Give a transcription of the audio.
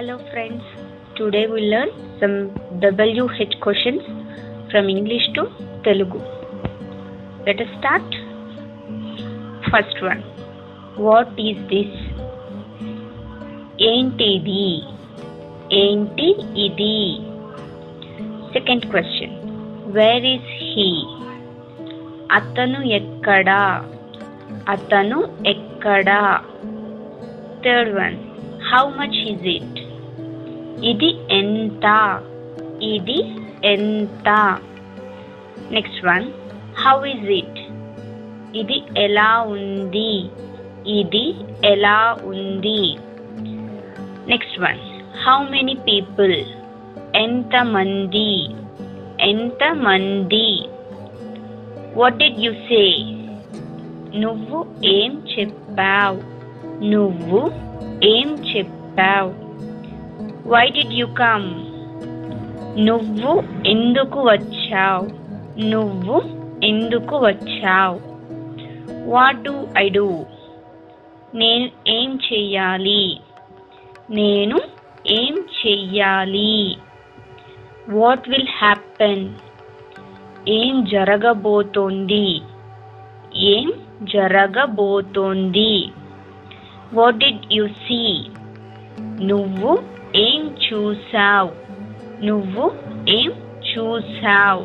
Hello friends, today we learn some WH questions from English to Telugu. Let us start. First one, what is this? Entidi. Enti idi. Second question, where is he? Atanu ekkada. Atanu ekkada. Third one, how much is it? Idi enta. Idi enta. Next one, how is it? Idi ela undi. Idi ela undi. Next one, how many people? Enta mandi. Enta mandi. What did you say? Nuvvu em cheppavu. Nuvvu em cheppavu. Why did you come? Nuvvu enduku vachchavu. Nuvvu enduku vachchavu. What do I do? నేను ఏం చెయ్యాలి? నేను ఏం చెయ్యాలి? What will happen? ఏం జరగబోతోంది? ఏం జరగబోతోంది? What did you see? నువ్వు ఏం చూసావు? నువ్వు ఏం చూసావు?